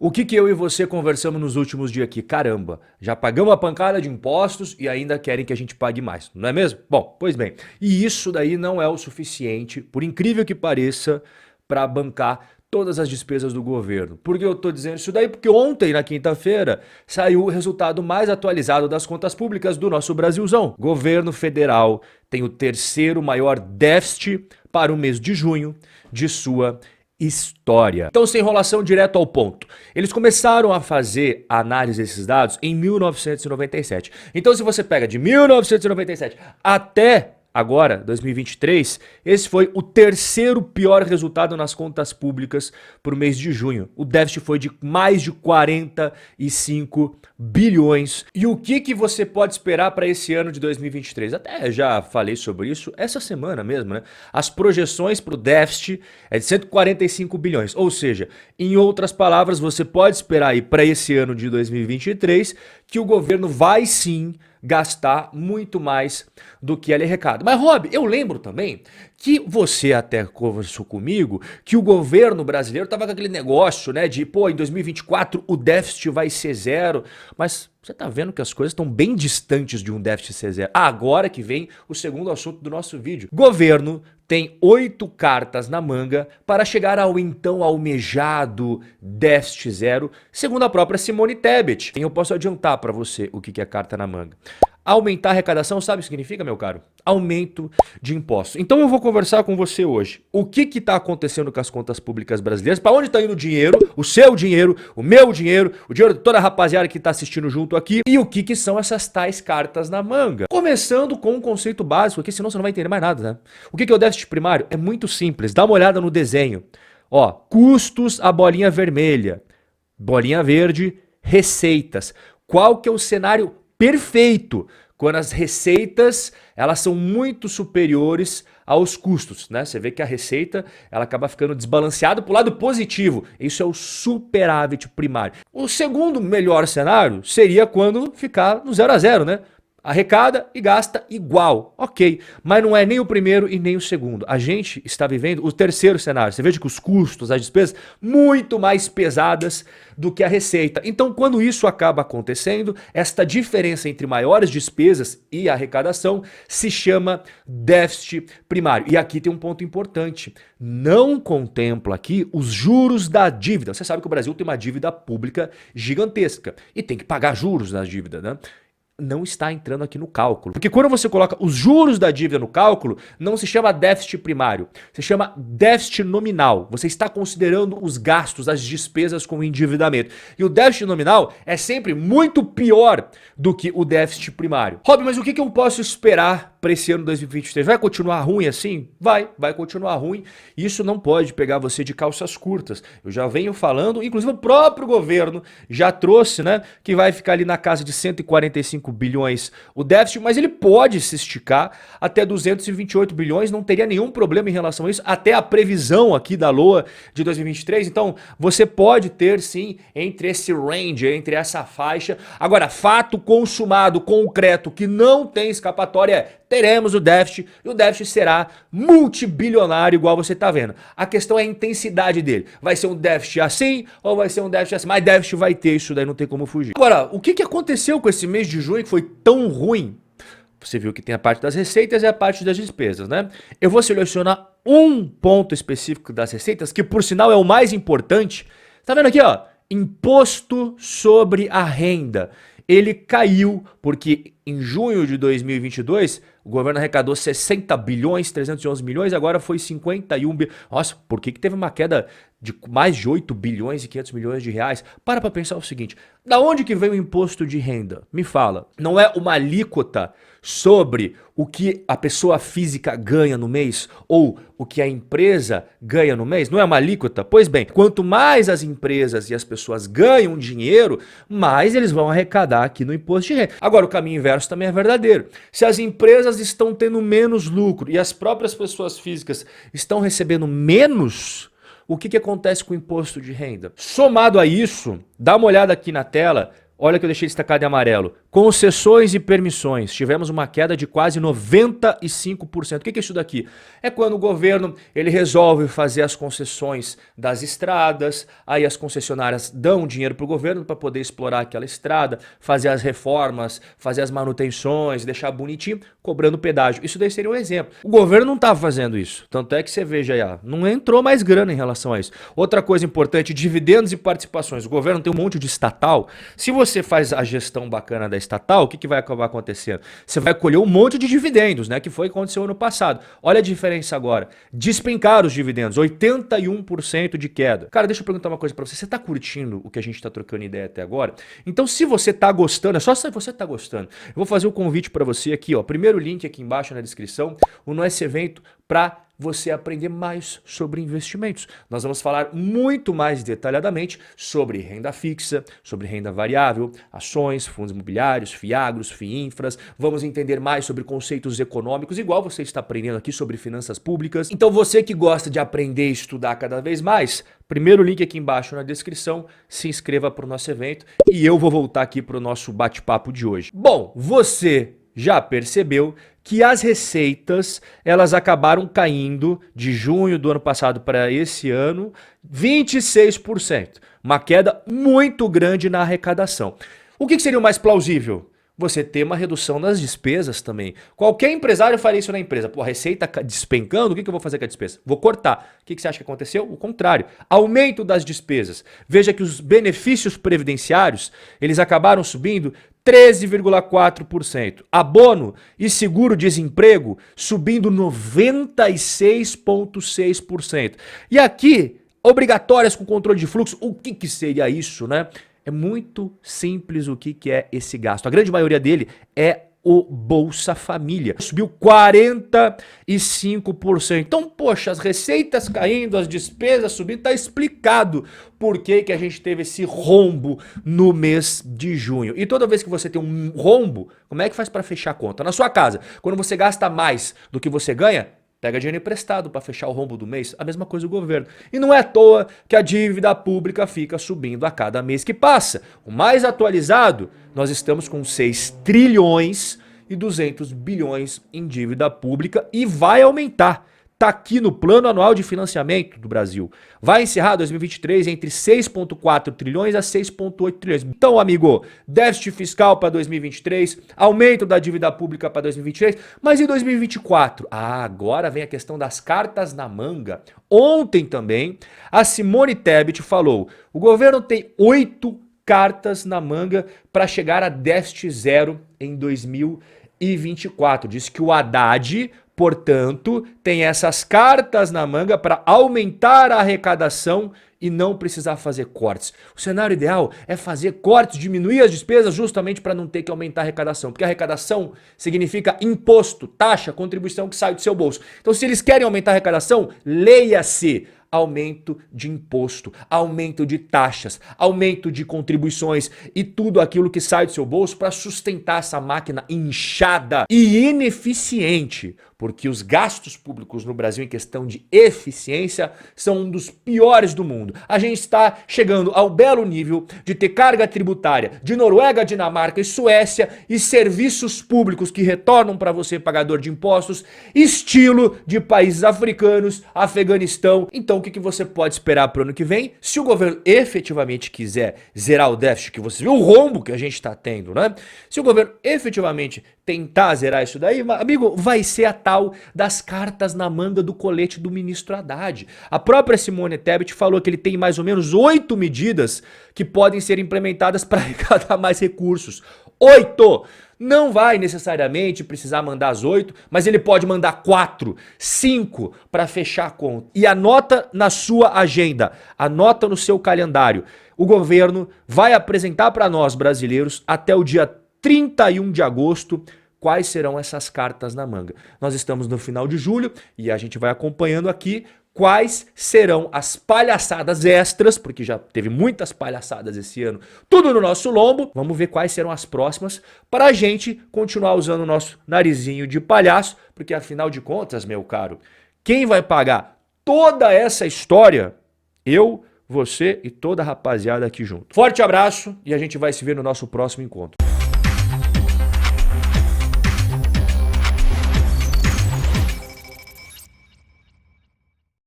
O que eu e você conversamos nos últimos dias aqui? Caramba, já pagamos uma pancada de impostos e ainda querem que a gente pague mais, não é mesmo? Bom, pois bem, e isso daí não é o suficiente, por incrível que pareça, para bancar todas as despesas do governo. Por que eu estou dizendo isso daí? Porque ontem, na quinta-feira, saiu o resultado mais atualizado das contas públicas do nosso Brasilzão. Governo federal tem o terceiro maior déficit para o mês de junho de sua história. Então, sem enrolação, direto ao ponto. Eles começaram a fazer a análise desses dados em 1997. Então, se você pega de 1997 até agora, 2023, esse foi o terceiro pior resultado nas contas públicas para o mês de junho. O déficit foi de mais de 45 bilhões. E o que você pode esperar para esse ano de 2023? Até já falei sobre isso essa semana mesmo, né? As projeções para o déficit é de 145 bilhões. Ou seja, em outras palavras, você pode esperar aí para esse ano de 2023 que o governo vai sim gastar muito mais do que ele arrecada. Mas, Rob, eu lembro também que você até conversou comigo que o governo brasileiro estava com aquele negócio, né, de, pô, em 2024 o déficit vai ser zero, mas você tá vendo que as coisas estão bem distantes de um déficit ser zero. Agora que vem o segundo assunto do nosso vídeo. Governo tem 8 cartas na manga para chegar ao então almejado déficit zero, segundo a própria Simone Tebet. Eu posso adiantar para você o que é carta na manga. Aumentar a arrecadação, sabe o que significa, meu caro? Aumento de impostos. Então eu vou conversar com você hoje. O que está acontecendo com as contas públicas brasileiras? Para onde está indo o dinheiro? O seu dinheiro, o meu dinheiro, o dinheiro de toda a rapaziada que está assistindo junto aqui. E o que são essas tais cartas na manga? Começando com um conceito básico aqui, senão você não vai entender mais nada, né? O que é o déficit primário? É muito simples. Dá uma olhada no desenho. Ó, custos, a bolinha vermelha. Bolinha verde, receitas. Qual que é o cenário perfeito quando as receitas elas são muito superiores aos custos, né? Você vê que a receita ela acaba ficando desbalanceada para o lado positivo. Isso é o superávit primário. O segundo melhor cenário seria quando ficar no 0 a 0, né? Arrecada e gasta igual, ok, mas não é nem o primeiro e nem o segundo. A gente está vivendo o terceiro cenário. Você veja que os custos, as despesas, muito mais pesadas do que a receita. Então, quando isso acaba acontecendo, esta diferença entre maiores despesas e arrecadação se chama déficit primário. E aqui tem um ponto importante. Não contempla aqui os juros da dívida. Você sabe que o Brasil tem uma dívida pública gigantesca e tem que pagar juros na dívida, né? Não está entrando aqui no cálculo. Porque quando você coloca os juros da dívida no cálculo, não se chama déficit primário, se chama déficit nominal. Você está considerando os gastos, as despesas com o endividamento. E o déficit nominal é sempre muito pior do que o déficit primário. Rob, mas o que eu posso esperar para esse ano 2023? Vai continuar ruim assim? Vai continuar ruim. Isso não pode pegar você de calças curtas. Eu já venho falando, inclusive o próprio governo já trouxe, né, que vai ficar ali na casa de 145 bilhões o déficit, mas ele pode se esticar até 228 bilhões, não teria nenhum problema em relação a isso, até a previsão aqui da LOA de 2023. Então, você pode ter sim entre esse range, entre essa faixa. Agora, fato consumado, concreto, que não tem escapatória é: teremos o déficit e o déficit será multibilionário, igual você está vendo. A questão é a intensidade dele. Vai ser um déficit assim ou vai ser um déficit assim? Mas déficit vai ter, isso daí não tem como fugir. Agora, o que aconteceu com esse mês de junho que foi tão ruim? Você viu que tem a parte das receitas e a parte das despesas, né? Eu vou selecionar um ponto específico das receitas, que por sinal é o mais importante. Tá vendo aqui, ó? Imposto sobre a renda. Ele caiu porque em junho de 2022 o governo arrecadou 60 bilhões, 311 milhões, agora foi 51 bilhões. Nossa, por que teve uma queda de mais de 8 bilhões e 500 milhões de reais? Para pensar o seguinte, da onde que vem o imposto de renda? Me fala, não é uma alíquota sobre o que a pessoa física ganha no mês ou o que a empresa ganha no mês? Não é uma alíquota? Pois bem, quanto mais as empresas e as pessoas ganham dinheiro, mais eles vão arrecadar aqui no imposto de renda. Agora, o caminho inverso também é verdadeiro. Se as empresas estão tendo menos lucro e as próprias pessoas físicas estão recebendo menos, o que acontece com o imposto de renda? Somado a isso, dá uma olhada aqui na tela, Olha que eu deixei destacado em amarelo. Concessões e permissões. Tivemos uma queda de quase 95%. O que é isso daqui? É quando o governo ele resolve fazer as concessões das estradas, aí as concessionárias dão dinheiro para o governo para poder explorar aquela estrada, fazer as reformas, fazer as manutenções, deixar bonitinho, cobrando pedágio. Isso daí seria um exemplo. O governo não estava fazendo isso. Tanto é que você veja aí, não entrou mais grana em relação a isso. Outra coisa importante, dividendos e participações. O governo tem um monte de estatal. Se você faz a gestão bacana da estatal, o que vai acabar acontecendo? Você vai colher um monte de dividendos, né? Que foi o que aconteceu ano passado. Olha a diferença agora. Despencar os dividendos, 81% de queda. Cara, deixa eu perguntar uma coisa pra você. Você tá curtindo o que a gente tá trocando ideia até agora? Então, se você tá gostando, é só se você tá gostando. Eu vou fazer um convite pra você aqui, ó. Primeiro link aqui embaixo na descrição, o nosso evento pra você aprender mais sobre investimentos. Nós vamos falar muito mais detalhadamente sobre renda fixa, sobre renda variável, ações, fundos imobiliários, fiagros, fiinfras. Vamos entender mais sobre conceitos econômicos, igual você está aprendendo aqui sobre finanças públicas. Então você que gosta de aprender e estudar cada vez mais, primeiro link aqui embaixo na descrição, se inscreva para o nosso evento e eu vou voltar aqui para o nosso bate-papo de hoje. Bom, você já percebeu que as receitas elas acabaram caindo de junho do ano passado para esse ano 26%, uma queda muito grande na arrecadação. O que seria o mais plausível? Você ter uma redução das despesas também. Qualquer empresário faria isso na empresa. Pô, a receita despencando, o que eu vou fazer com a despesa? Vou cortar. O que você acha que aconteceu? O contrário. Aumento das despesas. Veja que os benefícios previdenciários, eles acabaram subindo 13,4%. Abono e seguro-desemprego subindo 96,6%. E aqui, obrigatórias com controle de fluxo, o que seria isso, né? É muito simples o que é esse gasto. A grande maioria dele é o Bolsa Família. Subiu 45%. Então, poxa, as receitas caindo, as despesas subindo, tá explicado por que a gente teve esse rombo no mês de junho. E toda vez que você tem um rombo, como é que faz para fechar a conta? Na sua casa, quando você gasta mais do que você ganha, pega dinheiro emprestado para fechar o rombo do mês, a mesma coisa o governo. E não é à toa que a dívida pública fica subindo a cada mês que passa. O mais atualizado, nós estamos com 6 trilhões e 200 bilhões em dívida pública e vai aumentar. Está aqui no Plano Anual de Financiamento do Brasil. Vai encerrar 2023 entre 6,4 trilhões a 6,8 trilhões. Então, amigo, déficit fiscal para 2023, aumento da dívida pública para 2023, mas e 2024? Ah, agora vem a questão das cartas na manga. Ontem também, a Simone Tebet falou, o governo tem 8 cartas na manga para chegar a déficit zero em 2024. Diz que o Haddad, portanto, tem essas cartas na manga para aumentar a arrecadação e não precisar fazer cortes. O cenário ideal é fazer cortes, diminuir as despesas justamente para não ter que aumentar a arrecadação, porque a arrecadação significa imposto, taxa, contribuição que sai do seu bolso. Então, se eles querem aumentar a arrecadação, leia-se aumento de imposto, aumento de taxas, aumento de contribuições e tudo aquilo que sai do seu bolso para sustentar essa máquina inchada e ineficiente, porque os gastos públicos no Brasil em questão de eficiência são um dos piores do mundo. A gente está chegando ao belo nível de ter carga tributária de Noruega, Dinamarca e Suécia e serviços públicos que retornam para você, pagador de impostos, estilo de países africanos, Afeganistão. Então, o que você pode esperar para o ano que vem? Se o governo efetivamente quiser zerar o déficit, que você viu o rombo que a gente está tendo, né? Se o governo efetivamente tentar zerar isso daí, amigo, vai ser a tal das cartas na manga do colete do ministro Haddad. A própria Simone Tebet falou que ele tem mais ou menos 8 medidas que podem ser implementadas para arrecadar mais recursos. 8! Não vai necessariamente precisar mandar as 8, mas ele pode mandar 4, 5 para fechar a conta. E anota na sua agenda, anota no seu calendário. O governo vai apresentar para nós brasileiros até o dia 31 de agosto quais serão essas cartas na manga. Nós estamos no final de julho e a gente vai acompanhando aqui quais serão as palhaçadas extras, porque já teve muitas palhaçadas esse ano, tudo no nosso lombo. Vamos ver quais serão as próximas para a gente continuar usando o nosso narizinho de palhaço, porque afinal de contas, meu caro, quem vai pagar toda essa história? Eu, você e toda a rapaziada aqui junto. Forte abraço e a gente vai se ver no nosso próximo encontro.